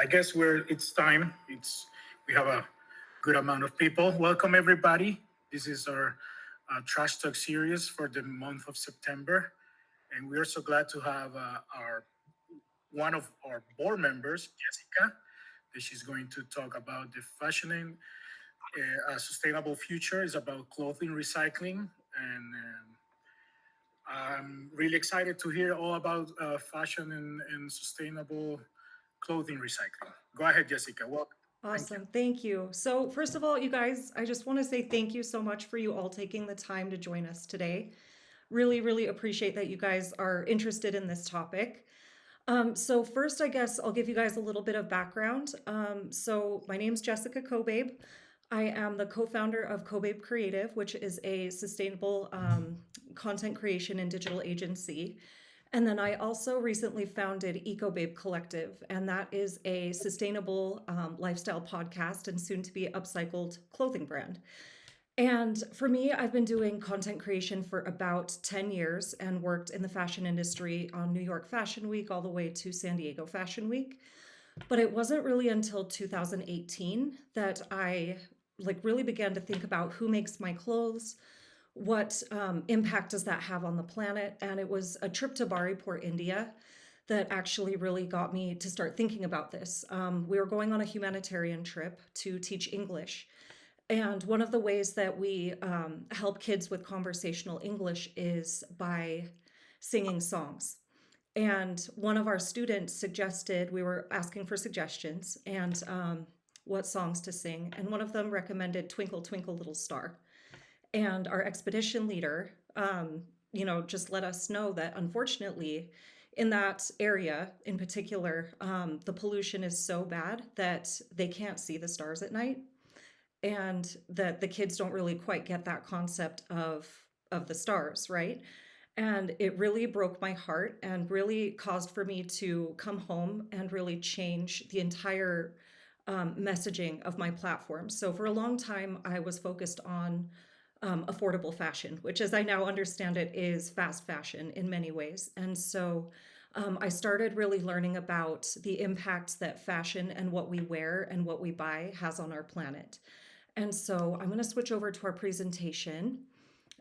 I guess it's time. We have a good amount of people. Welcome everybody. This is our Trash Talk series for the month of September, and we are so glad to have our one of our board members, Jessica, that she's going to talk about the fashioning a sustainable future is about clothing recycling, and I'm really excited to hear all about fashion and sustainable clothing recycling. Go ahead, Jessica. Welcome. Thank you. Awesome. Thank you. So, first of all, you guys, I just want to say thank you so much for you all taking the time to join us today. Really, really appreciate that you guys are interested in this topic. So, first, I guess I'll give you guys a little bit of background. My name's Jessica Cobabe. I am the co founder of Cobabe Creative, which is a sustainable content creation and digital agency. And then I also recently founded Ecobabe Collective, and that is a sustainable lifestyle podcast and soon to be upcycled clothing brand. And for me, I've been doing content creation for about 10 years and worked in the fashion industry on New York Fashion Week all the way to San Diego Fashion Week. But it wasn't really until 2018 that I really began to think about who makes my clothes, what impact does that have on the planet? And it was a trip to Baripur, India, that actually really got me to start thinking about this. We were going on a humanitarian trip to teach English. And one of the ways that we help kids with conversational English is by singing songs. And one of our students suggested, we were asking for suggestions and what songs to sing. And one of them recommended Twinkle, Twinkle, Little Star. And our expedition leader, just let us know that unfortunately, in that area in particular, the pollution is so bad that they can't see the stars at night, and that the kids don't really quite get that concept of the stars, right? And it really broke my heart and really caused for me to come home and really change the entire messaging of my platform. So for a long time, I was focused on affordable fashion, which, as I now understand it, is fast fashion in many ways. And so I started really learning about the impacts that fashion and what we wear and what we buy has on our planet. And so I'm going to switch over to our presentation.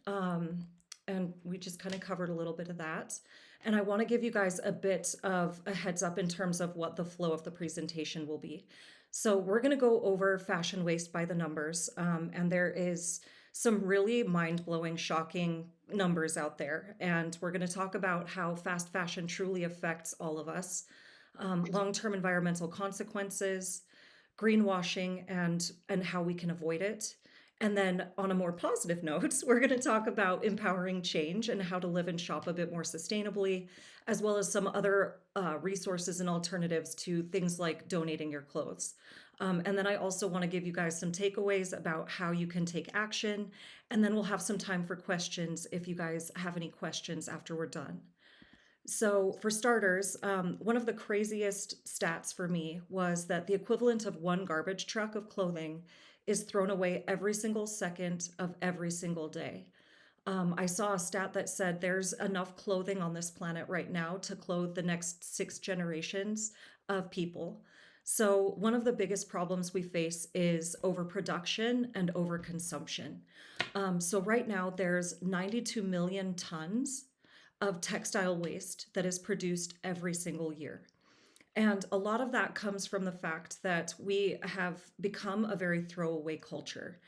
And we just kind of covered a little bit of that. And I want to give you guys a bit of a heads up in terms of what the flow of the presentation will be. So we're going to go over fashion waste by the numbers. And there is some really mind-blowing, shocking numbers out there. And we're going to talk about how fast fashion truly affects all of us, long-term environmental consequences, greenwashing, and how we can avoid it. And then on a more positive note, we're going to talk about empowering change and how to live and shop a bit more sustainably, as well as some other resources and alternatives to things like donating your clothes. And then I also want to give you guys some takeaways about how you can take action. And then we'll have some time for questions if you guys have any questions after we're done. So, for starters, one of the craziest stats for me was that the equivalent of one garbage truck of clothing is thrown away every single second of every single day. I saw a stat that said there's enough clothing on this planet right now to clothe the next 6 generations of people. So, one of the biggest problems we face is overproduction and overconsumption. So, right now, there's 92 million tons of textile waste that is produced every single year. And a lot of that comes from the fact that we have become a very throwaway culture.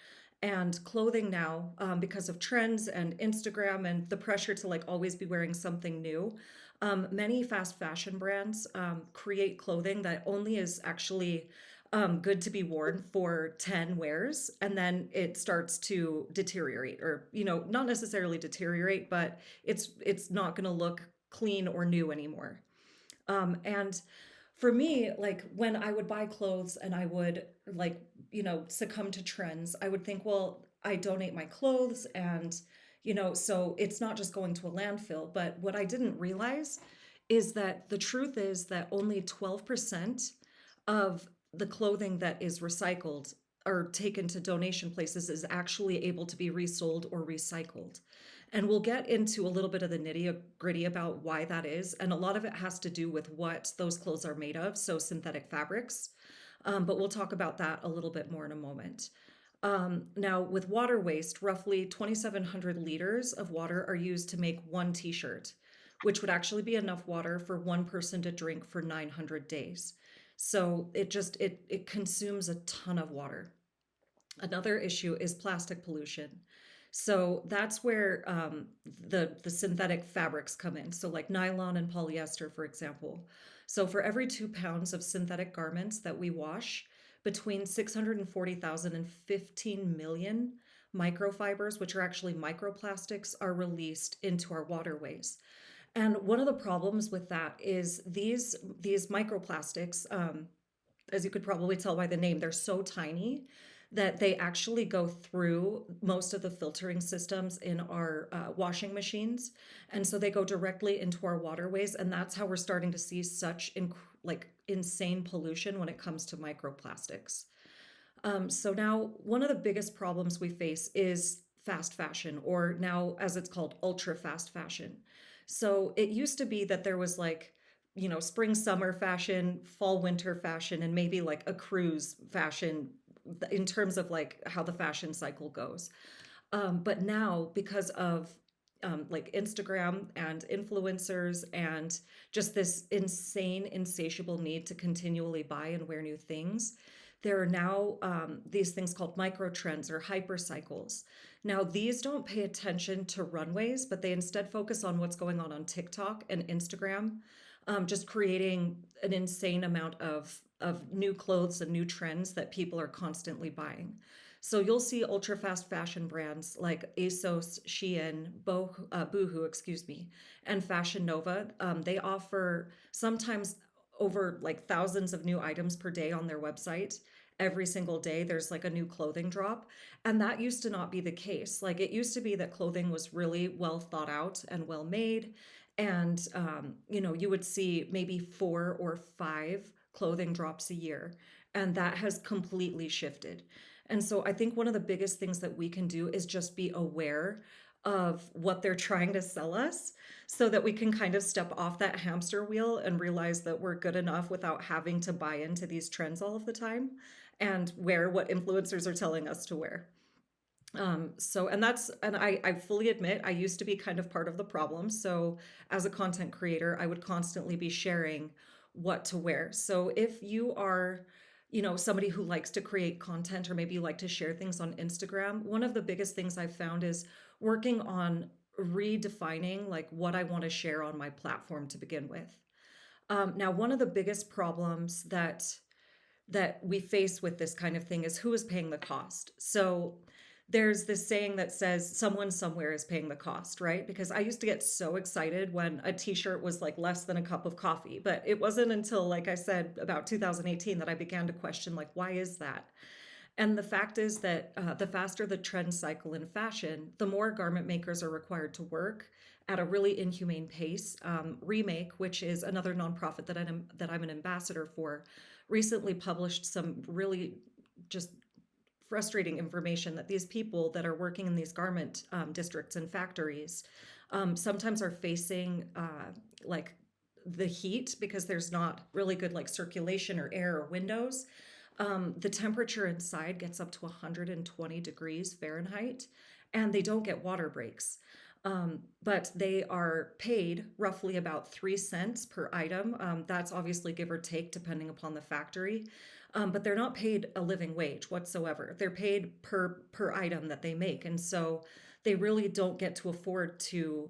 And clothing now, because of trends and Instagram and the pressure to always be wearing something new, many fast fashion brands create clothing that only is actually good to be worn for 10 wears, and then it starts to deteriorate, or not necessarily deteriorate, but it's not going to look clean or new anymore. And for me, when I would buy clothes and I would succumb to trends, I would think, well, I donate my clothes, and so it's not just going to a landfill. But what I didn't realize is that the truth is that only 12% of the clothing that is recycled or taken to donation places is actually able to be resold or recycled. And we'll get into a little bit of the nitty gritty about why that is. And a lot of it has to do with what those clothes are made of, so synthetic fabrics. But we'll talk about that a little bit more in a moment. Now, with water waste, roughly 2,700 liters of water are used to make one t shirt, which would actually be enough water for one person to drink for 900 days. So it consumes a ton of water. Another issue is plastic pollution. So that's where the synthetic fabrics come in. So like nylon and polyester, for example. So for every 2 pounds of synthetic garments that we wash, between 640,000 and 15 million microfibers, which are actually microplastics, are released into our waterways. And one of the problems with that is these microplastics, as you could probably tell by the name, they're so tiny that they actually go through most of the filtering systems in our washing machines, and so they go directly into our waterways, and that's how we're starting to see such insane pollution when it comes to microplastics. So now one of the biggest problems we face is fast fashion, or now as it's called, ultra fast fashion. So it used to be that there was spring, summer fashion, fall, winter fashion, and maybe like a cruise fashion in terms of like how the fashion cycle goes. But now, because of like Instagram and influencers and just this insane, insatiable need to continually buy and wear new things, there are now these things called micro trends or hyper cycles. Now, these don't pay attention to runways, but they instead focus on what's going on TikTok and Instagram, just creating an insane amount of new clothes and new trends that people are constantly buying. So you'll see ultra fast fashion brands like ASOS, Shein, Boohoo, excuse me, and Fashion Nova. They offer sometimes over like thousands of new items per day on their website. Every single day, there's like a new clothing drop. And that used to not be the case. Like it used to be that clothing was really well thought out and well made. And, you would see maybe 4 or 5 clothing drops a year. And that has completely shifted. And so I think one of the biggest things that we can do is just be aware of what they're trying to sell us so that we can kind of step off that hamster wheel and realize that we're good enough without having to buy into these trends all of the time and wear what influencers are telling us to wear. And I fully admit I used to be kind of part of the problem. So as a content creator, I would constantly be sharing what to wear. So if you are, somebody who likes to create content or maybe you like to share things on Instagram, one of the biggest things I've found is working on redefining like what I want to share on my platform to begin with. Now, one of the biggest problems that we face with this kind of thing is who is paying the cost. So there's this saying that says someone somewhere is paying the cost, right? Because I used to get so excited when a t-shirt was like less than a cup of coffee, but it wasn't until, like I said, about 2018 that I began to question, like, why is that? And the fact is that the faster the trend cycle in fashion, the more garment makers are required to work at a really inhumane pace. Remake, which is another nonprofit that I'm an ambassador for, recently published some really just frustrating information that these people that are working in these garment districts and factories sometimes are facing like the heat because there's not really good like circulation or air or windows. The temperature inside gets up to 120 degrees Fahrenheit, and they don't get water breaks. But they are paid roughly about 3 cents per item. That's obviously give or take depending upon the factory. But they're not paid a living wage whatsoever. They're paid per item that they make, and so they really don't get to afford to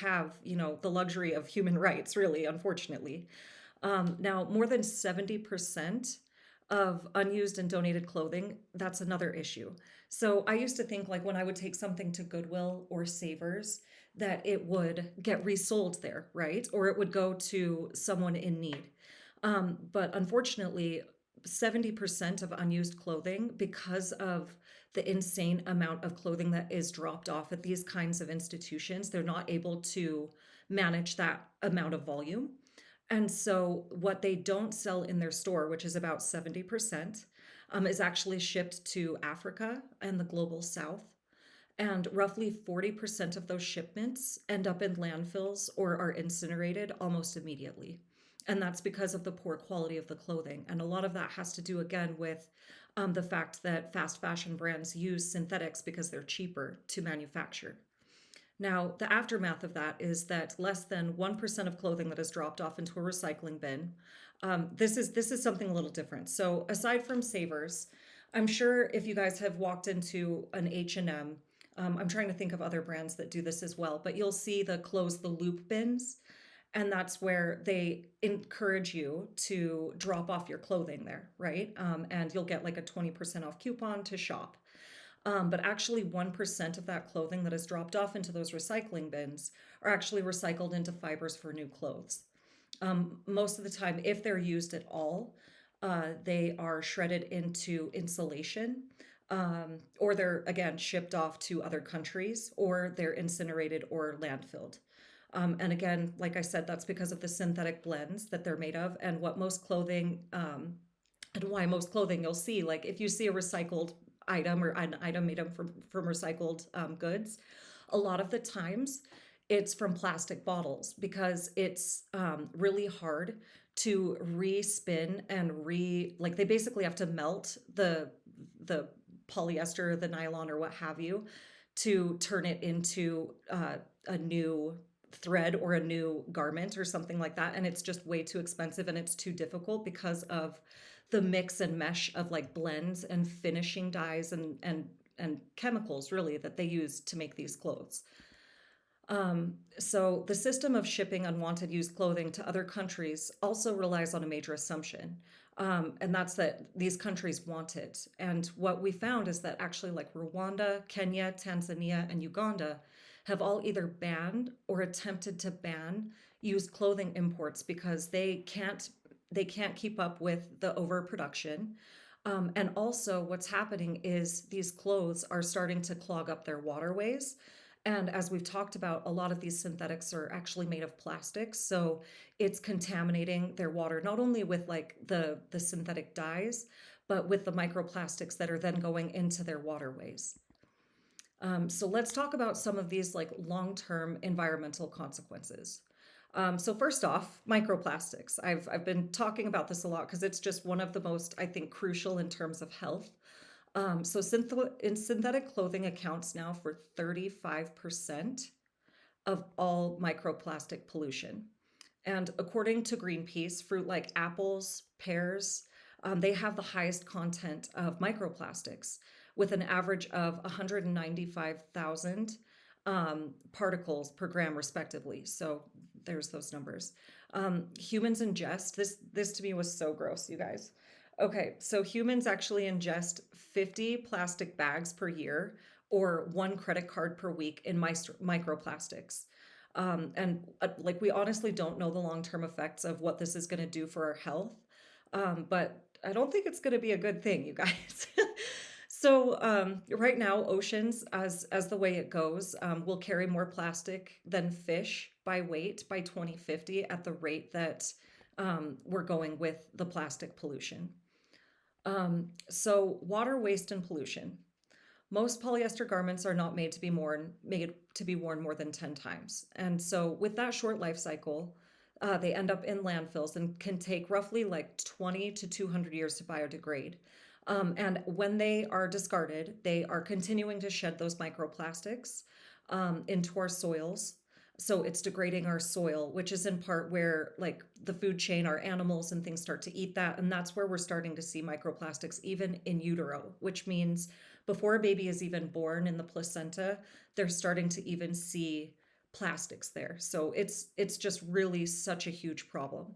have the luxury of human rights. Really, unfortunately. Now, more than 70% of unused and donated clothing, that's another issue. So I used to think like when I would take something to Goodwill or Savers, that it would get resold there, right? Or it would go to someone in need. But unfortunately, 70% of unused clothing, because of the insane amount of clothing that is dropped off at these kinds of institutions, they're not able to manage that amount of volume. And so, what they don't sell in their store, which is about 70%, is actually shipped to Africa and the global south. And roughly 40% of those shipments end up in landfills or are incinerated almost immediately. And that's because of the poor quality of the clothing. And a lot of that has to do, again, with the fact that fast fashion brands use synthetics because they're cheaper to manufacture. Now, the aftermath of that is that less than 1% of clothing that is dropped off into a recycling bin. This is something a little different. So, aside from Savers, I'm sure if you guys have walked into an H&M, I'm trying to think of other brands that do this as well, but you'll see the close the loop bins, and that's where they encourage you to drop off your clothing there, right? And you'll get like a 20% off coupon to shop. But actually, 1% of that clothing that is dropped off into those recycling bins are actually recycled into fibers for new clothes. Most of the time, if they're used at all, they are shredded into insulation, or they're again shipped off to other countries, or they're incinerated or landfilled. And again, like I said, that's because of the synthetic blends that they're made of, and what most clothing, and why most clothing you'll see, like if you see a recycled item or an item made up from recycled goods, a lot of the times it's from plastic bottles because it's really hard to respin and like they basically have to melt the polyester, the nylon, or what have you, to turn it into a new thread or a new garment or something like that. And it's just way too expensive and it's too difficult because of the mix and mesh of like blends and finishing dyes and chemicals really that they use to make these clothes. So the system of shipping unwanted used clothing to other countries also relies on a major assumption, and that's that these countries want it. And what we found is that actually, like Rwanda, Kenya, Tanzania, and Uganda have all either banned or attempted to ban used clothing imports because they can't keep up with the overproduction. And also, what's happening is these clothes are starting to clog up their waterways. And as we've talked about, a lot of these synthetics are actually made of plastics. So it's contaminating their water, not only with like the synthetic dyes, but with the microplastics that are then going into their waterways. So let's talk about some of these like long-term environmental consequences. So first off, microplastics. I've been talking about this a lot because it's just one of the most, I think, crucial in terms of health. So synthetic clothing accounts now for 35% of all microplastic pollution. And according to Greenpeace, fruit like apples, pears, they have the highest content of microplastics with an average of 195,000 particles per gram, respectively. So there's those numbers. Humans ingest this to me was so gross, you guys. Okay, so humans actually ingest 50 plastic bags per year or one credit card per week in microplastics. And like we honestly don't know the long-term effects of what this is going to do for our health. But I don't think it's going to be a good thing, you guys. So right now, oceans, as the way it goes, will carry more plastic than fish by weight by 2050 at the rate that we're going with the plastic pollution. So water waste and pollution. Most polyester garments are not made to be worn more than 10 times. And so with that short life cycle, they end up in landfills and can take roughly like 20 to 200 years to biodegrade. And when they are discarded, they are continuing to shed those microplastics into our soils. So it's degrading our soil, which is in part where like the food chain, our animals and things start to eat that. And that's where we're starting to see microplastics even in utero, which means before a baby is even born in the placenta, they're starting to even see plastics there. So it's just really such a huge problem.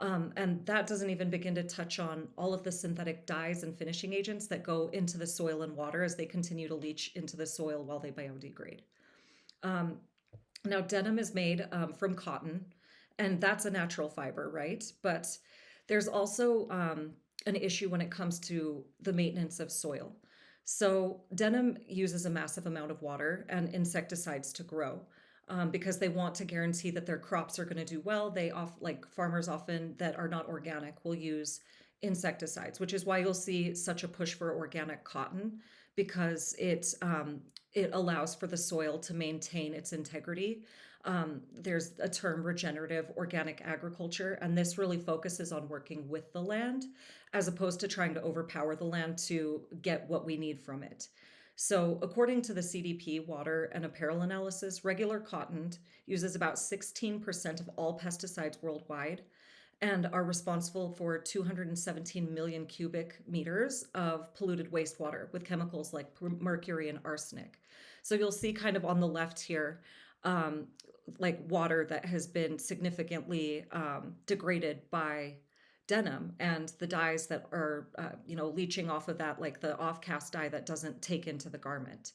And that doesn't even begin to touch on all of the synthetic dyes and finishing agents that go into the soil and water as they continue to leach into the soil while they biodegrade. Um, Now, denim is made from cotton, and that's a natural fiber, right? But there's also an issue when it comes to the maintenance of soil. So, denim uses a massive amount of water and insecticides to grow because they want to guarantee that their crops are going to do well. Like farmers often that are not organic will use insecticides, which is why you'll see such a push for organic cotton because it allows for the soil to maintain its integrity. There's a term, regenerative organic agriculture, and this really focuses on working with the land as opposed to trying to overpower the land to get what we need from it. So, according to the CDP water and apparel analysis, regular cotton uses about 16% of all pesticides worldwide and are responsible for 217 million cubic meters of polluted wastewater with chemicals like mercury and arsenic. So you'll see kind of on the left here, like water that has been significantly degraded by denim and the dyes that are, leaching off of that, like the off-cast dye that doesn't take into the garment.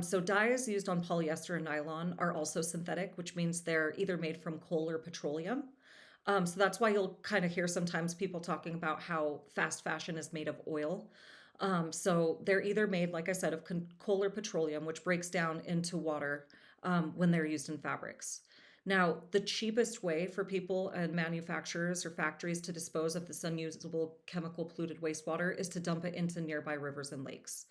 So dyes used on polyester and nylon are also synthetic, which means they're either made from coal or petroleum. So that's why you'll kind of hear sometimes people talking about how fast fashion is made of oil. So they're either made, like I said, of coal or petroleum, which breaks down into water when they're used in fabrics. Now, the cheapest way for people and manufacturers or factories to dispose of this unusable chemical polluted wastewater is to dump it into nearby rivers and lakes.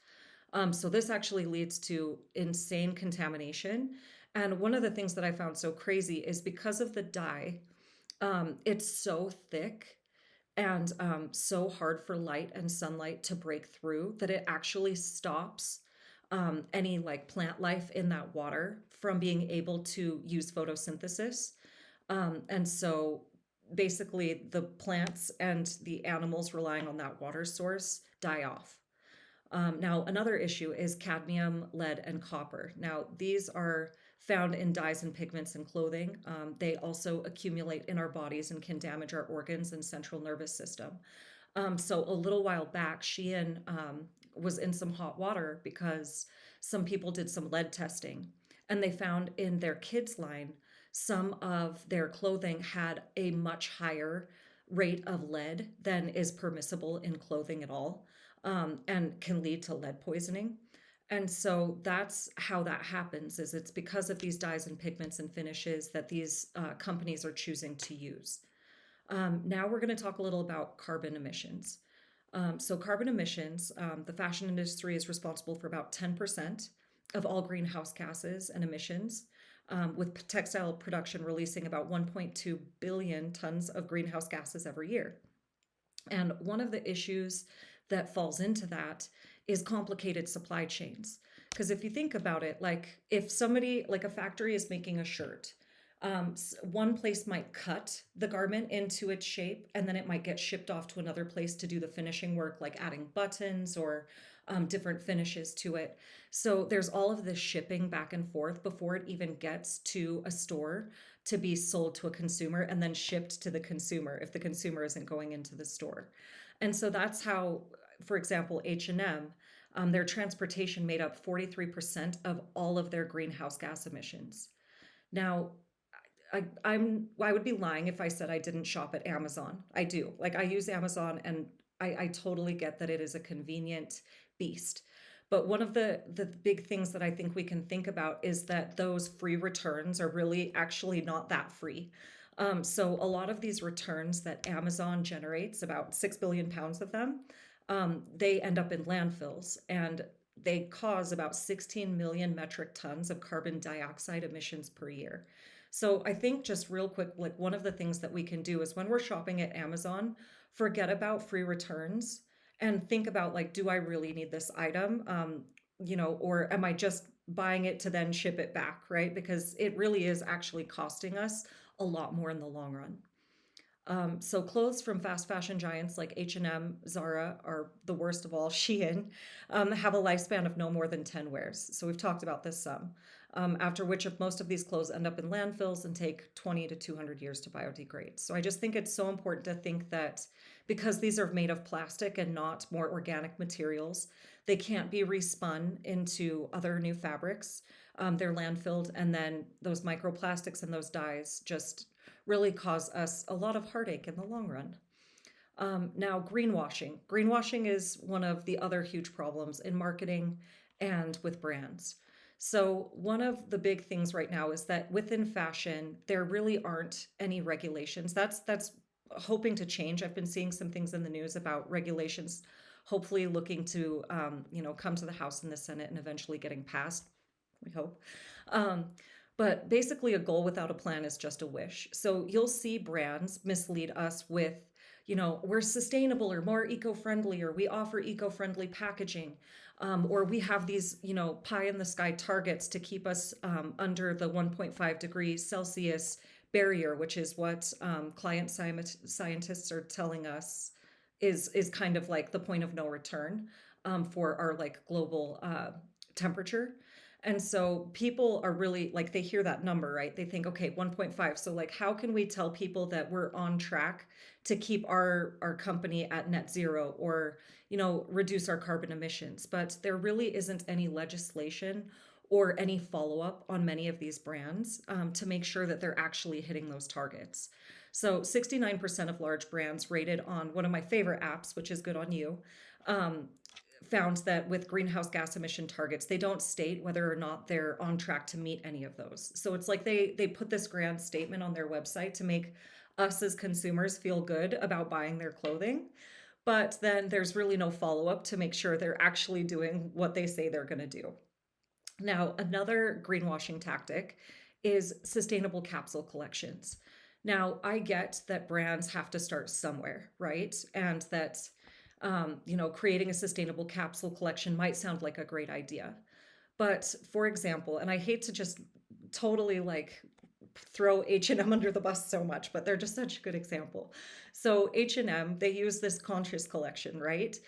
So this actually leads to insane contamination. And one of the things that I found so crazy is because of the dye, it's so thick and so hard for light and sunlight to break through that it actually stops any like plant life in that water from being able to use photosynthesis. And so basically, the plants and the animals relying on that water source die off. Now, another issue is cadmium, lead, and copper. Now, these are found in dyes and pigments and clothing. They also accumulate in our bodies and can damage our organs and central nervous system. So, a little while back, Shein was in some hot water because some people did some lead testing and they found in their kids' line some of their clothing had a much higher rate of lead than is permissible in clothing at all, and can lead to lead poisoning. And so that's how that happens, is it's because of these dyes and pigments and finishes that these companies are choosing to use. Now we're going to talk a little about carbon emissions. So carbon emissions, the fashion industry is responsible for about 10% of all greenhouse gases and emissions, with textile production releasing about 1.2 billion tons of greenhouse gases every year. And one of the issues that falls into that is complicated supply chains. Because if you think about it, like if somebody, like a factory is making a shirt, one place might cut the garment into its shape and then it might get shipped off to another place to do the finishing work, like adding buttons or different finishes to it. So there's all of this shipping back and forth before it even gets to a store to be sold to a consumer and then shipped to the consumer if the consumer isn't going into the store. And so that's how, for example, H&M, their transportation made up 43% of all of their greenhouse gas emissions. Now, I would be lying if I said I didn't shop at Amazon. I do. Like I use Amazon and I totally get that it is a convenient beast. But one of the big things that I think we can think about is that those free returns are really actually not that free. So a lot of these returns that Amazon generates, about 6 billion pounds of them, they end up in landfills and they cause about 16 million metric tons of carbon dioxide emissions per year. So I think just real quick, like one of the things that we can do is when we're shopping at Amazon, forget about free returns and think about like, do I really need this item? Or am I just buying it to then ship it back, right? Because it really is actually costing us a lot more in the long run. So clothes from fast fashion giants like H&M, Zara are the worst of all. Shein have a lifespan of no more than 10 wears. So we've talked about this some. After which of most of these clothes end up in landfills and take 20 to 200 years to biodegrade. So I just think it's so important to think that because these are made of plastic and not more organic materials, they can't be respun into other new fabrics. They're landfilled, and then those microplastics and those dyes just really cause us a lot of heartache in the long run. Now, greenwashing. Greenwashing is one of the other huge problems in marketing and with brands. So, one of the big things right now is that within fashion, there really aren't any regulations. That's hoping to change. I've been seeing some things in the news about regulations hopefully looking to, come to the House and the Senate and eventually getting passed. We hope. Um, but basically, a goal without a plan is just a wish. So you'll see brands mislead us with, we're sustainable or more eco friendly, or we offer eco friendly packaging, or we have these, pie in the sky targets to keep us under the 1.5 degrees Celsius barrier, which is what scientists are telling us is kind of like the point of no return for our like global temperature. And so people are really like, they hear that number, right? They think, okay, 1.5. So like, how can we tell people that we're on track to keep our company at net zero, or, reduce our carbon emissions? But there really isn't any legislation or any follow up on many of these brands to make sure that they're actually hitting those targets. So 69% of large brands rated on one of my favorite apps, which is Good on You, um, found that with greenhouse gas emission targets, they don't state whether or not they're on track to meet any of those. So it's like they put this grand statement on their website to make us as consumers feel good about buying their clothing. But then there's really no follow up to make sure they're actually doing what they say they're going to do. Now, another greenwashing tactic is sustainable capsule collections. Now, I get that brands have to start somewhere, right? And that, creating a sustainable capsule collection might sound like a great idea. But for example, and I hate to just totally like throw H&M under the bus so much, but they're just such a good example. So H&M, they use this conscious collection, right?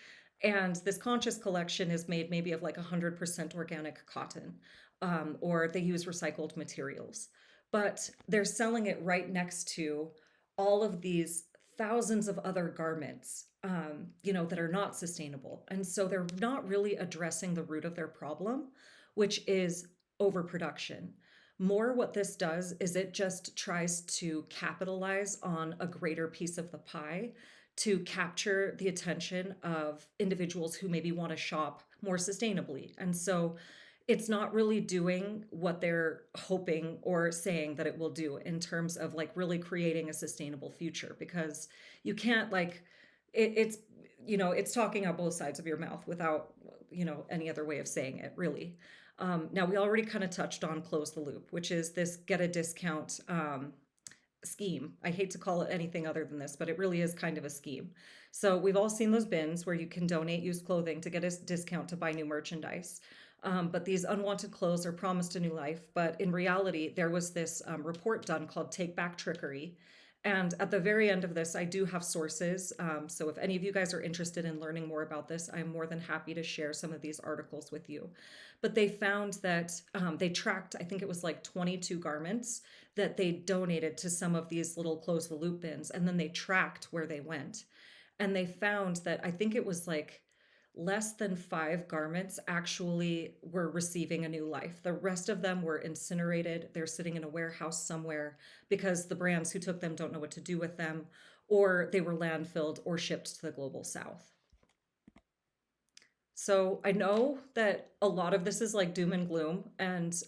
And this conscious collection is made maybe of like 100% organic cotton, or they use recycled materials. But they're selling it right next to all of these thousands of other garments, that are not sustainable. And so they're not really addressing the root of their problem, which is overproduction. More, what this does is it just tries to capitalize on a greater piece of the pie to capture the attention of individuals who maybe want to shop more sustainably. And so it's not really doing what they're hoping or saying that it will do in terms of like really creating a sustainable future, because you can't like it's it's talking out both sides of your mouth without any other way of saying it, really. Now, we already kind of touched on close the loop, which is this get a discount scheme. I hate to call it anything other than this, but it really is kind of a scheme. So we've all seen those bins where you can donate used clothing to get a discount to buy new merchandise. But these unwanted clothes are promised a new life. But in reality, there was this report done called Take Back Trickery. And at the very end of this, I do have sources. So if any of you guys are interested in learning more about this, I'm more than happy to share some of these articles with you. But they found that they tracked, I think it was like 22 garments that they donated to some of these little close the loop bins. And then they tracked where they went. And they found that I think it was like less than 5 garments actually were receiving a new life. The rest of them were incinerated. They're sitting in a warehouse somewhere because the brands who took them don't know what to do with them, or they were landfilled or shipped to the global south. So I know that a lot of this is like doom and gloom. And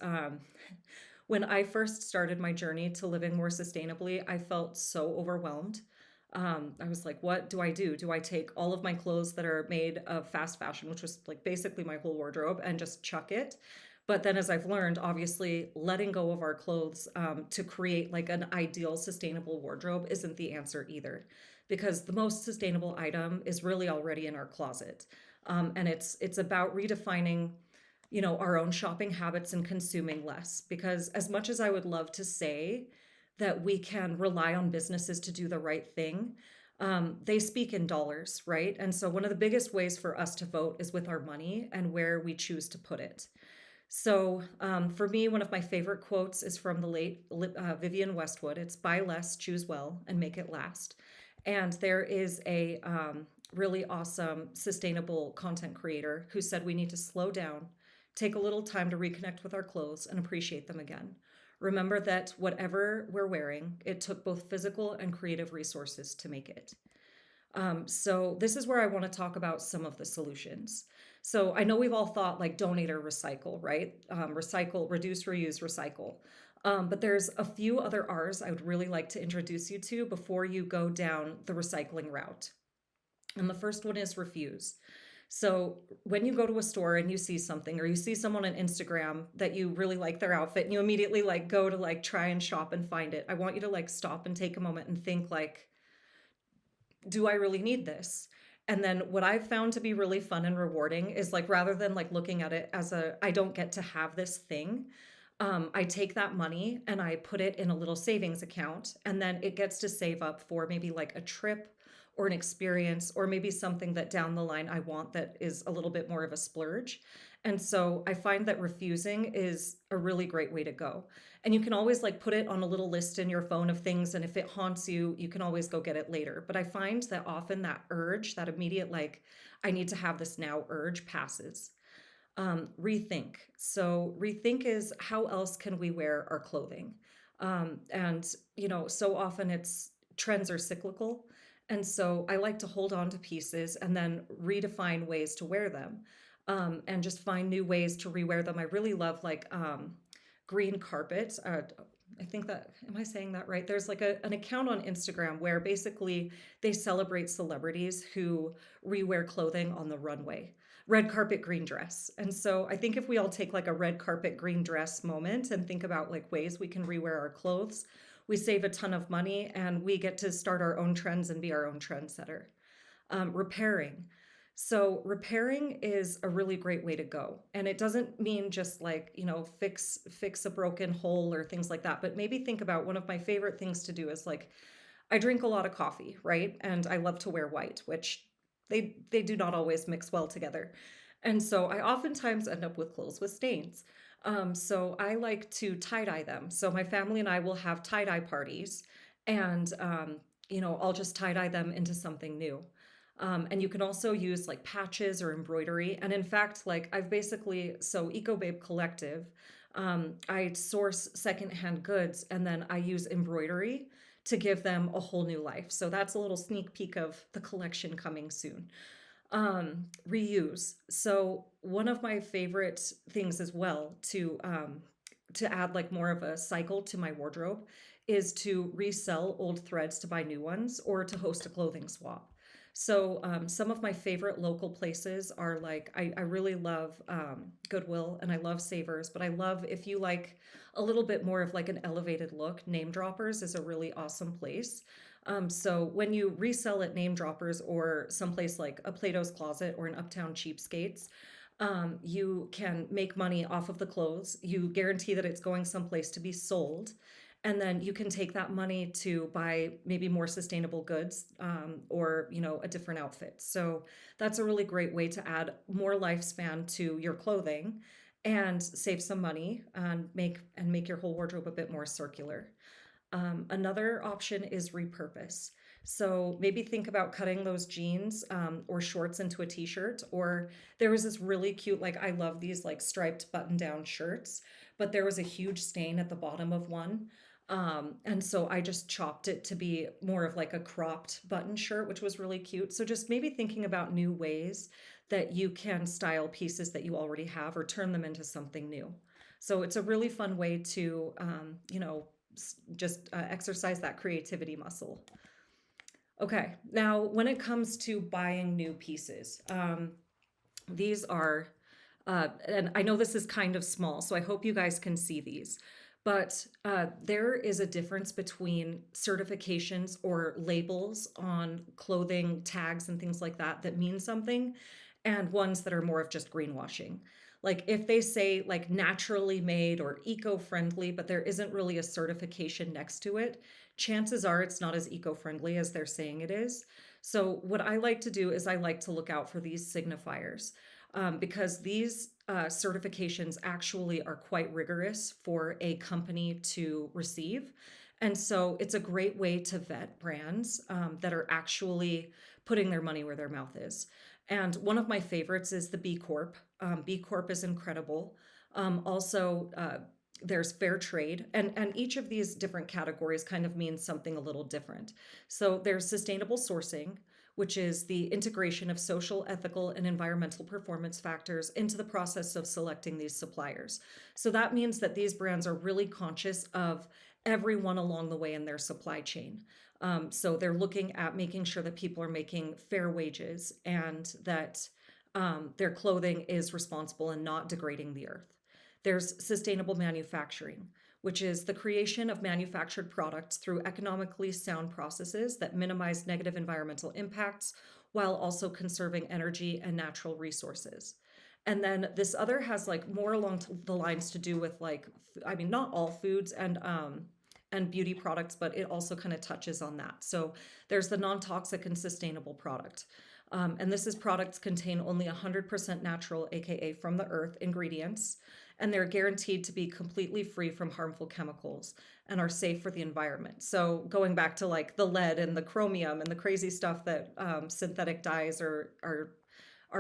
when I first started my journey to living more sustainably, I felt so overwhelmed. I was like, what do I do? Do I take all of my clothes that are made of fast fashion, which was like basically my whole wardrobe, and just chuck it? But then, as I've learned, obviously, letting go of our clothes to create like an ideal sustainable wardrobe isn't the answer either, because the most sustainable item is really already in our closet. And it's about redefining our own shopping habits and consuming less, because as much as I would love to say that we can rely on businesses to do the right thing, they speak in dollars, right? And so one of the biggest ways for us to vote is with our money and where we choose to put it. So for me, one of my favorite quotes is from the late Vivienne Westwood. It's buy less, choose well, and make it last. And there is a really awesome sustainable content creator who said we need to slow down, take a little time to reconnect with our clothes and appreciate them again. Remember that whatever we're wearing, it took both physical and creative resources to make it. So this is where I want to talk about some of the solutions. So I know we've all thought like donate or recycle, right? Recycle, reduce, reuse, recycle. But there's a few other R's I would really like to introduce you to before you go down the recycling route. And the first one is refuse. So when you go to a store and you see something, or you see someone on Instagram that you really like their outfit, and you immediately like go to like try and shop and find it, I want you to like stop and take a moment and think like, do I really need this? And then what I've found to be really fun and rewarding is like, rather than like looking at it as a I don't get to have this thing, I take that money and I put it in a little savings account, and then it gets to save up for maybe like a trip or an experience, or maybe something that down the line I want that is a little bit more of a splurge. And so I find that refusing is a really great way to go. And you can always like put it on a little list in your phone of things. And if it haunts you, you can always go get it later. But I find that often that urge, that immediate, like, I need to have this now urge passes. Rethink. So, rethink is how else can we wear our clothing? And, so often it's trends are cyclical. And so I like to hold on to pieces and then redefine ways to wear them, and just find new ways to rewear them. I really love like green carpet. I think that, am I saying that right? There's like an account on Instagram where basically they celebrate celebrities who rewear clothing on the runway. Red carpet green dress. And so I think if we all take like a red carpet green dress moment and think about like ways we can rewear our clothes, we save a ton of money and we get to start our own trends and be our own trendsetter. Repairing. So repairing is a really great way to go. And it doesn't mean just like, fix a broken hole or things like that, but maybe think about one of my favorite things to do is like I drink a lot of coffee, right? And I love to wear white, which they do not always mix well together. And so I oftentimes end up with clothes with stains. So I like to tie dye them. So my family and I will have tie dye parties, and I'll just tie dye them into something new. And you can also use like patches or embroidery. And in fact, like I've basically, so Ecobabe Collective, I source secondhand goods and then I use embroidery to give them a whole new life. So that's a little sneak peek of the collection coming soon. Reuse. So one of my favorite things as well to add like more of a cycle to my wardrobe is to resell old threads to buy new ones, or to host a clothing swap. So some of my favorite local places are like I really love Goodwill and I love Savers, but I love, if you like a little bit more of like an elevated look, Name Droppers is a really awesome place. So when you resell at Name Droppers or someplace like a Plato's Closet or an Uptown Cheapskates, you can make money off of the clothes. You guarantee that it's going someplace to be sold. And then you can take that money to buy maybe more sustainable goods, or a different outfit. So that's a really great way to add more lifespan to your clothing and save some money and make your whole wardrobe a bit more circular. Another option is repurpose. So maybe think about cutting those jeans, or shorts into a t-shirt. Or there was this really cute, like I love these like striped button down shirts, but there was a huge stain at the bottom of one. And so I just chopped it to be more of like a cropped button shirt, which was really cute. So just maybe thinking about new ways that you can style pieces that you already have or turn them into something new. So it's a really fun way to, just exercise that creativity muscle. Okay, now when it comes to buying new pieces, these are, and I know this is kind of small, so I hope you guys can see these. But there is a difference between certifications or labels on clothing tags and things like that that mean something, and ones that are more of just greenwashing. Like if they say like naturally made or eco-friendly, but there isn't really a certification next to it, chances are it's not as eco-friendly as they're saying it is. So what I like to do is I like to look out for these signifiers, because these certifications actually are quite rigorous for a company to receive. And so it's a great way to vet brands that are actually putting their money where their mouth is. And one of my favorites is the B Corp. B Corp is incredible. Also, there's fair trade, and each of these different categories kind of means something a little different. So there's sustainable sourcing, which is the integration of social, ethical, and environmental performance factors into the process of selecting these suppliers. So that means that these brands are really conscious of everyone along the way in their supply chain. So they're looking at making sure that people are making fair wages and that their clothing is responsible and not degrading the earth. There's sustainable manufacturing, which is the creation of manufactured products through economically sound processes that minimize negative environmental impacts while also conserving energy and natural resources. And then this other has like more along the lines to do with like, I mean, not all foods and beauty products, but it also kind of touches on that. So there's the non-toxic and sustainable product. And this is products contain only 100% natural, aka from the earth, ingredients, and they're guaranteed to be completely free from harmful chemicals and are safe for the environment. So going back to like the lead and the chromium and the crazy stuff that synthetic dyes are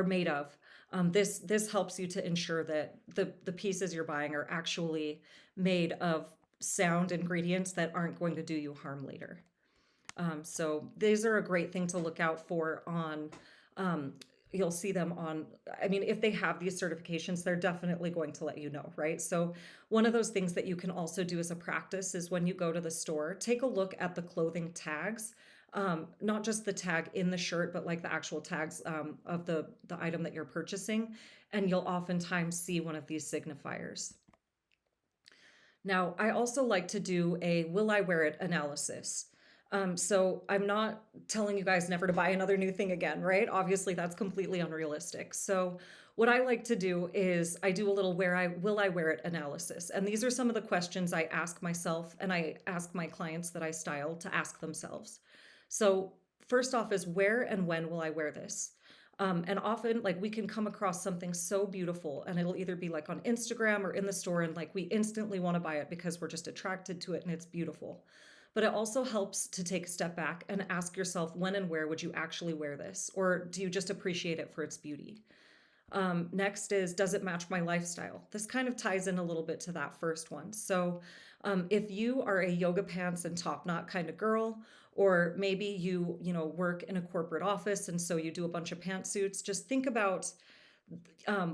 made of, this helps you to ensure that the pieces you're buying are actually made of sound ingredients that aren't going to do you harm later. So these are a great thing to look out for on. You'll see them on, I mean, if they have these certifications, they're definitely going to let you know, right? So one of those things that you can also do as a practice is when you go to the store, take a look at the clothing tags. Not just the tag in the shirt, but like the actual tags of the item that you're purchasing. And you'll oftentimes see one of these signifiers. Now, I also like to do a will I wear it analysis. So I'm not telling you guys never to buy another new thing again, right? Obviously, that's completely unrealistic. So what I like to do is I do a little where I will I wear it analysis. And these are some of the questions I ask myself and I ask my clients that I style to ask themselves. So first off is where and when will I wear this? And often, like, we can come across something so beautiful, and it'll either be like on Instagram or in the store, and like we instantly want to buy it because we're just attracted to it and it's beautiful. But it also helps to take a step back and ask yourself when and where would you actually wear this? Or do you just appreciate it for its beauty? Next is, does it match my lifestyle? This kind of ties in a little bit to that first one. So, if you are a yoga pants and top knot kind of girl, or maybe you work in a corporate office and so you do a bunch of pantsuits, just think about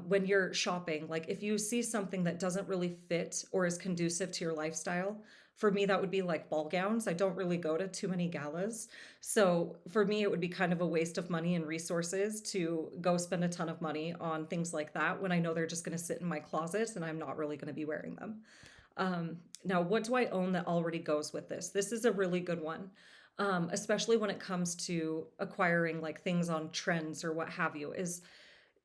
when you're shopping, like if you see something that doesn't really fit or is conducive to your lifestyle. For me, that would be like ball gowns. I don't really go to too many galas. So for me, it would be kind of a waste of money and resources to go spend a ton of money on things like that when I know they're just going to sit in my closet and I'm not really going to be wearing them. Now, what do I own that already goes with this? This is a really good one, especially when it comes to acquiring like things on trends or what have you, is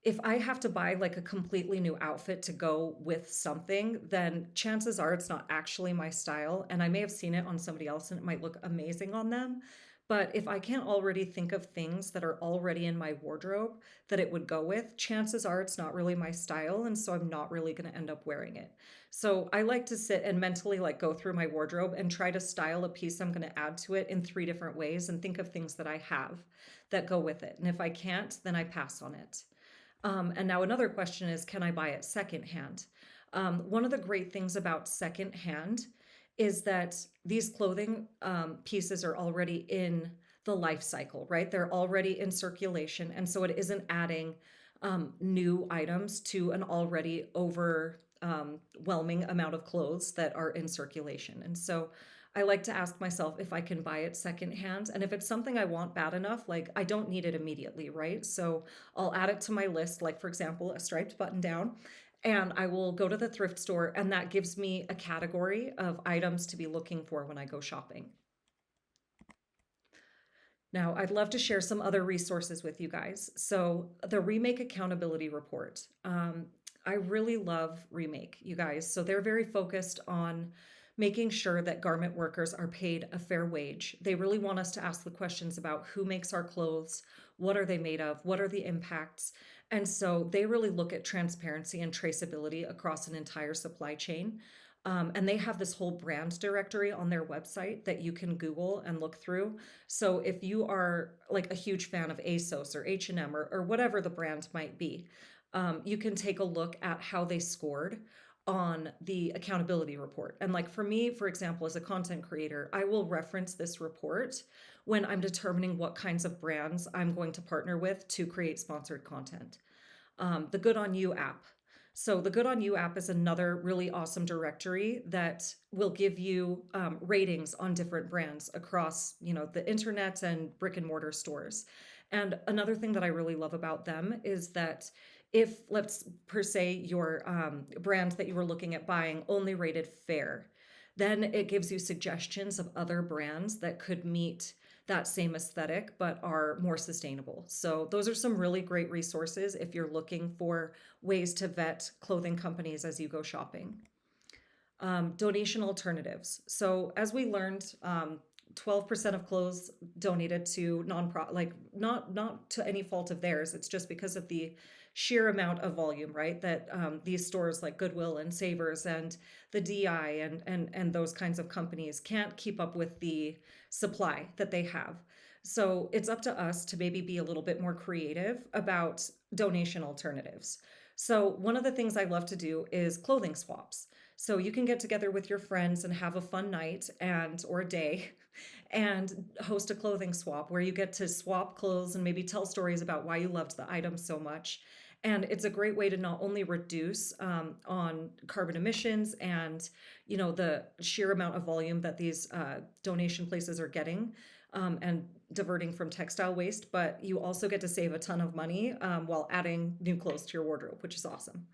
if I have to buy like a completely new outfit to go with something, then chances are it's not actually my style. And I may have seen it on somebody else and it might look amazing on them. But if I can't already think of things that are already in my wardrobe that it would go with, chances are it's not really my style. And so I'm not really going to end up wearing it. So I like to sit and mentally like go through my wardrobe and try to style a piece I'm going to add to it in 3 different ways and think of things that I have that go with it. And if I can't, then I pass on it. And now another question is, can I buy it secondhand? One of the great things about secondhand is that these clothing pieces are already in the life cycle, right? They're already in circulation. And so it isn't adding new items to an already overwhelming amount of clothes that are in circulation. And so I like to ask myself if I can buy it secondhand. And if it's something I want bad enough, like I don't need it immediately, right? So I'll add it to my list, like for example, a striped button down, and I will go to the thrift store, and that gives me a category of items to be looking for when I go shopping. Now, I'd love to share some other resources with you guys. So, the Remake Accountability Report. I really love Remake, you guys. So, they're very focused on making sure that garment workers are paid a fair wage. They really want us to ask the questions about who makes our clothes, what are they made of, what are the impacts. And so, they really look at transparency and traceability across an entire supply chain. And they have this whole brand directory on their website that you can Google and look through. So if you are like a huge fan of ASOS or H&M or whatever the brand might be, you can take a look at how they scored on the accountability report. And like for me, for example, as a content creator, I will reference this report when I'm determining what kinds of brands I'm going to partner with to create sponsored content. The Good On You app. So the Good on You app is another really awesome directory that will give you ratings on different brands across, the internet and brick and mortar stores. And another thing that I really love about them is that if, let's per se, your brand that you were looking at buying only rated fair, then it gives you suggestions of other brands that could meet that same aesthetic but are more sustainable. So those are some really great resources if you're looking for ways to vet clothing companies as you go shopping. Donation alternatives. So as we learned, 12% of clothes donated to non-profit, like not to any fault of theirs. It's just because of the sheer amount of volume, right? That these stores like Goodwill and Savers and the DI and those kinds of companies can't keep up with the supply that they have. So it's up to us to maybe be a little bit more creative about donation alternatives. So one of the things I love to do is clothing swaps. So you can get together with your friends and have a fun night and or a day and host a clothing swap where you get to swap clothes and maybe tell stories about why you loved the item so much. And it's a great way to not only reduce on carbon emissions and the sheer amount of volume that these donation places are getting and diverting from textile waste, but you also get to save a ton of money while adding new clothes to your wardrobe, which is awesome.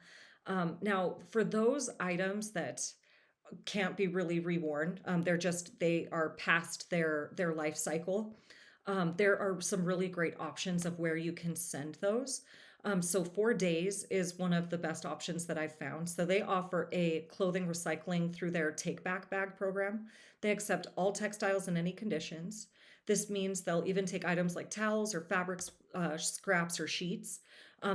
Now, for those items that can't be really reworn, they are past their life cycle. There are some really great options of where you can send those. So 4 days is one of the best options that I've found. So they offer a clothing recycling through their take back bag program. They accept all textiles in any conditions. This means they'll even take items like towels or fabrics, scraps or sheets.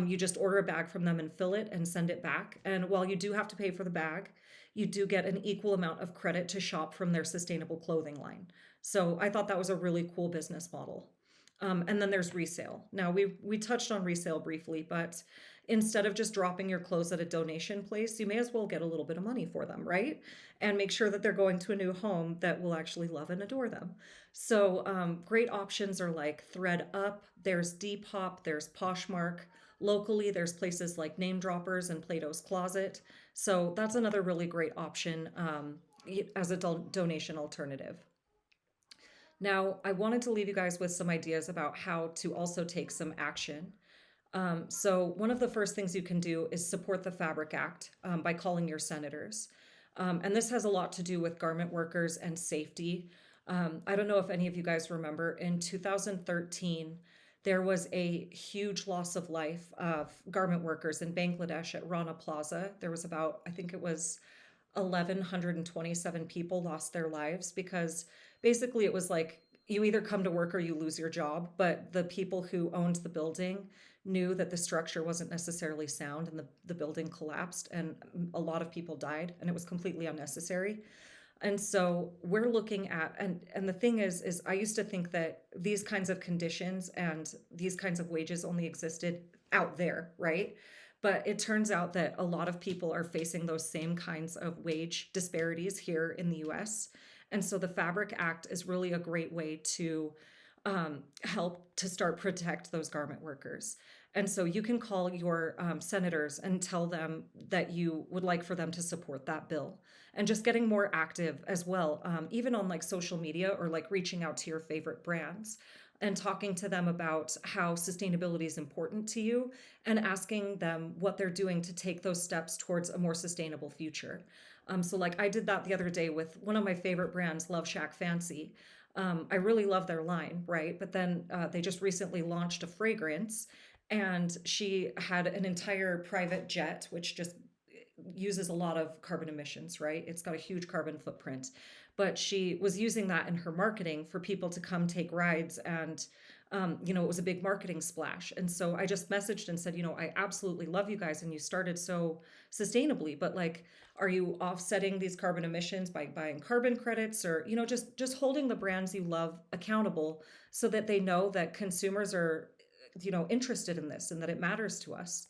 You just order a bag from them and fill it and send it back. And while you do have to pay for the bag, you do get an equal amount of credit to shop from their sustainable clothing line. So I thought that was a really cool business model. And then there's resale. Now we touched on resale briefly, but instead of just dropping your clothes at a donation place, you may as well get a little bit of money for them, right? And make sure that they're going to a new home that will actually love and adore them. So great options are like Thread Up, there's Depop, there's Poshmark. Locally, there's places like Name Droppers and Plato's Closet. So that's another really great option as a donation alternative. Now, I wanted to leave you guys with some ideas about how to also take some action. So, one of the first things you can do is support the Fabric Act by calling your senators. And this has a lot to do with garment workers and safety. I don't know if any of you guys remember, in 2013, there was a huge loss of life of garment workers in Bangladesh at Rana Plaza. There was about, I think it was 1,127 people lost their lives because basically it was like you either come to work or you lose your job. But the people who owned the building knew that the structure wasn't necessarily sound and the building collapsed and a lot of people died and it was completely unnecessary. And so we're looking at, and the thing is I used to think that these kinds of conditions and these kinds of wages only existed out there, right? But it turns out that a lot of people are facing those same kinds of wage disparities here in the US. And so the Fabric Act is really a great way to help to start protect those garment workers. And so you can call your senators and tell them that you would like for them to support that bill and just getting more active as well, even on like social media or like reaching out to your favorite brands and talking to them about how sustainability is important to you and asking them what they're doing to take those steps towards a more sustainable future. So like I did that the other day with one of my favorite brands, Love Shack Fancy. I really love their line, right? But then they just recently launched a fragrance and she had an entire private jet, which just uses a lot of carbon emissions, right? It's got a huge carbon footprint. But she was using that in her marketing for people to come take rides and it was a big marketing splash. And so I just messaged and said, I absolutely love you guys and you started so sustainably, but like, are you offsetting these carbon emissions by buying carbon credits or, just holding the brands you love accountable so that they know that consumers are, interested in this and that it matters to us.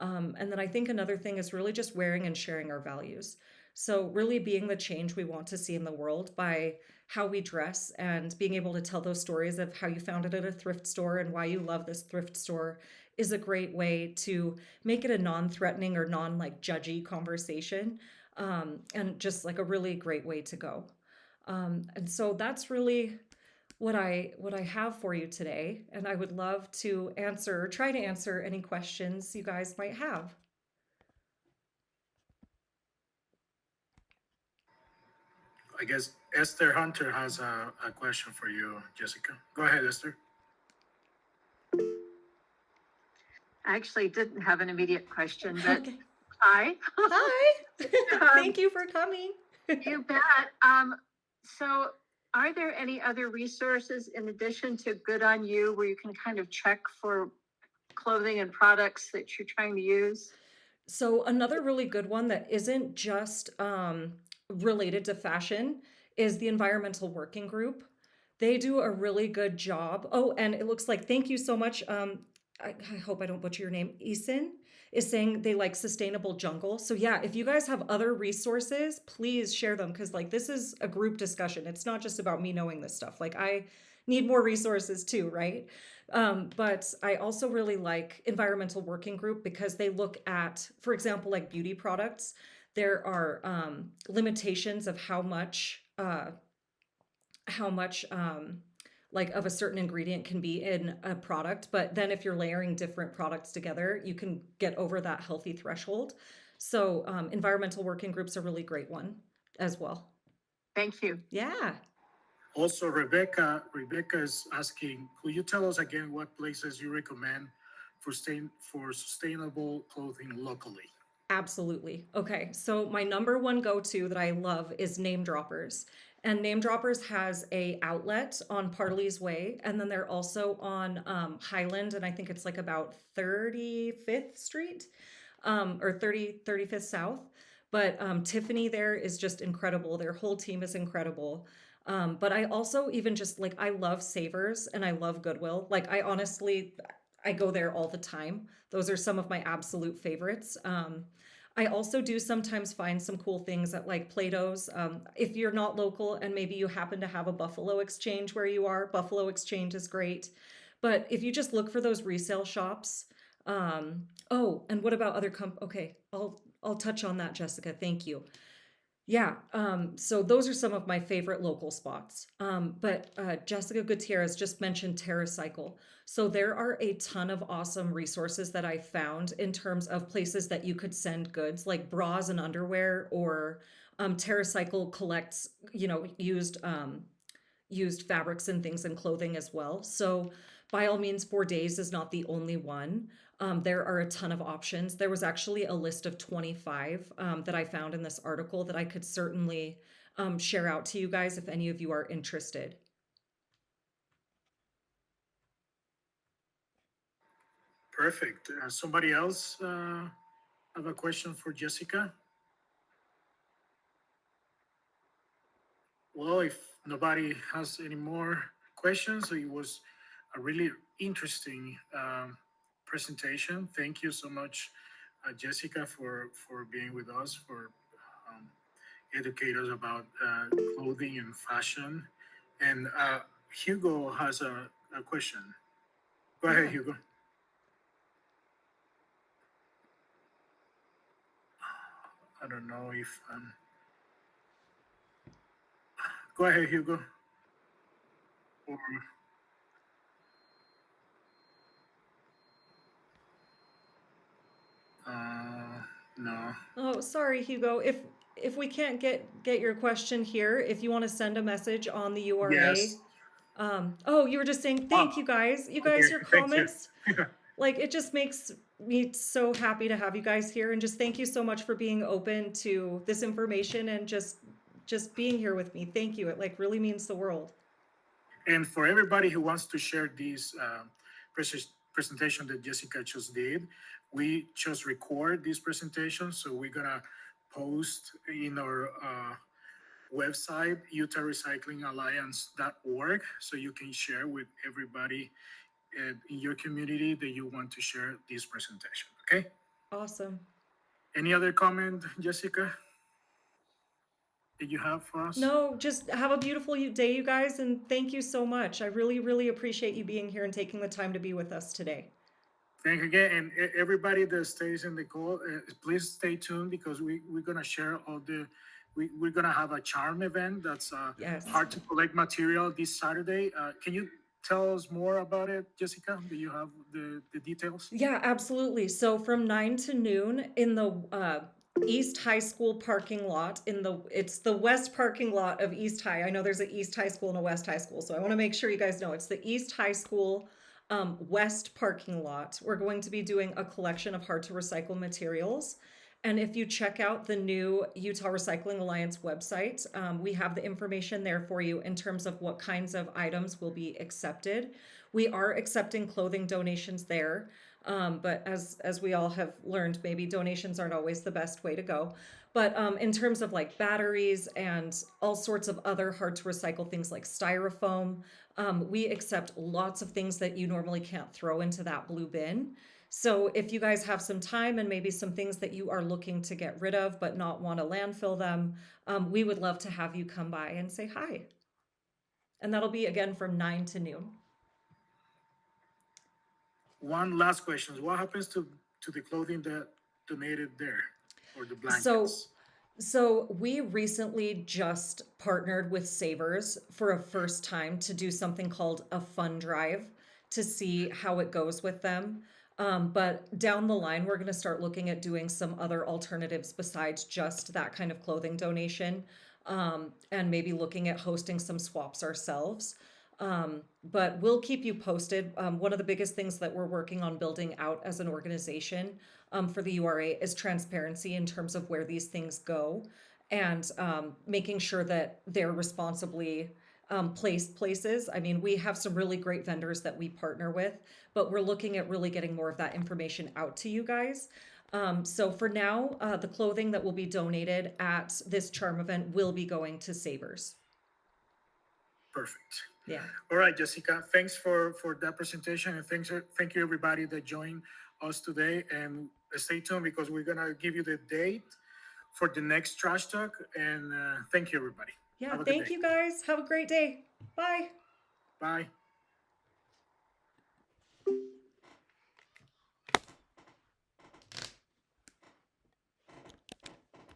And then I think another thing is really just wearing and sharing our values. So, really being the change we want to see in the world by how we dress and being able to tell those stories of how you found it at a thrift store and why you love this thrift store is a great way to make it a non-threatening or non judgy conversation, and just like a really great way to go. And so that's really what I have for you today, and I would love to answer, try to answer any questions you guys might have. I guess Esther Hunter has a question for you, Jessica. Go ahead, Esther. I actually didn't have an immediate question, but Okay. hi. Hi. Um, Thank you for coming. You bet. So are there any other resources in addition to Good on You where you can kind of check for clothing and products that you're trying to use? So another really good one that isn't just related to fashion is the Environmental Working Group. They do a really good job. Oh, and it looks like, thank you so much. I hope I don't butcher your name. Eason is saying they like Sustainable Jungle. So yeah, if you guys have other resources, please share them, because like this is a group discussion. It's not just about me knowing this stuff. Like I need more resources too, right? But I also really like Environmental Working Group because they look at, for example, like beauty products. There are limitations of how much like of a certain ingredient can be in a product, but then if you're layering different products together, you can get over that healthy threshold. So environmental working group's a really great one as well. Thank you. Yeah. Also, Rebecca is asking, could you tell us again what places you recommend for sustainable clothing locally? Absolutely. Okay, so my number one go-to that I love is Name Droppers. And Name Droppers has a outlet on Parley's Way, and then they're also on Highland, and I think it's like about 35th Street, or 35th South. But Tiffany there is just incredible. Their whole team is incredible. But I also even just like, I love Savers and I love Goodwill. Like I honestly, I go there all the time. Those are some of my absolute favorites. I also do sometimes find some cool things at like Plato's. If you're not local and maybe you happen to have a Buffalo Exchange where you are, Buffalo Exchange is great. But if you just look for those resale shops, oh, and what about other okay, I'll touch on that, Jessica. Thank you. Yeah, so those are some of my favorite local spots. But Jessica Gutierrez just mentioned TerraCycle. So there are a ton of awesome resources that I found in terms of places that you could send goods like bras and underwear, or TerraCycle collects, used fabrics and things and clothing as well. So, by all means, 4 days is not the only one. There are a ton of options. There was actually a list of 25 that I found in this article that I could certainly share out to you guys if any of you are interested. Perfect. Somebody else have a question for Jessica? Well, if nobody has any more questions, it was a really interesting presentation. Thank you so much, Jessica, for being with us, for um, educate us about clothing and fashion. And Hugo has a question. Go ahead, Yeah. Hugo. I don't know if. Go ahead, Hugo. Or, no. Oh, sorry, Hugo. If we can't get your question here, if you want to send a message on the URA. Yes. Oh, you were just saying thank you Oh, guys. You okay. guys, your Thank you. comments, like it just makes me so happy to have you guys here, and just thank you so much for being open to this information and just being here with me. Thank you. It like really means the world. And for everybody who wants to share this presentation that Jessica just did, we just record this presentation. So we're going to post in our website, utahrecyclingalliance.org, so you can share with everybody in your community that you want to share this presentation. Okay? Awesome. Any other comment, Jessica? that you have for us? No, just have a beautiful day, you guys, and thank you so much. I really, really appreciate you being here and taking the time to be with us today. Thank you again, and everybody that stays in the call, please stay tuned because we're gonna share all the. We're gonna have a charm event that's Yes. hard to collect material this Saturday. Can you tell us more about it, Jessica? Do you have the details? Yeah, absolutely. So from 9 to noon in the East High School parking lot it's the west parking lot of East High. I know there's an East High School and a West High School, so I want to make sure you guys know it's the East High School west parking lot. We're going to be doing a collection of hard to recycle materials. And if you check out the new Utah Recycling Alliance website, we have the information there for you in terms of what kinds of items will be accepted. We are accepting clothing donations there. But as we all have learned, maybe donations aren't always the best way to go. But in terms of like batteries and all sorts of other hard to recycle things like styrofoam, we accept lots of things that you normally can't throw into that blue bin. So if you guys have some time and maybe some things that you are looking to get rid of but not want to landfill them, we would love to have you come by and say hi. And that'll be again from 9 to noon. One last question: what happens to the clothing that donated there, or the So blankets? So we recently just partnered with Savers for a first time to do something called a fun drive to see how it goes with them. But down the line, we're going to start looking at doing some other alternatives besides just that kind of clothing donation, and maybe looking at hosting some swaps ourselves. But we'll keep you posted. One of the biggest things that we're working on building out as an organization for the URA is transparency in terms of where these things go, and making sure that they're responsibly placed places. I mean, we have some really great vendors that we partner with, but we're looking at really getting more of that information out to you guys. So for now, the clothing that will be donated at this charm event will be going to Savers. Perfect. Yeah. All right, Jessica. Thanks for that presentation, and thank you everybody that joined us today. And stay tuned because we're gonna give you the date for the next trash talk. And thank you everybody. Yeah. Have a good Thank day. you guys. Have a great day. Bye. Bye.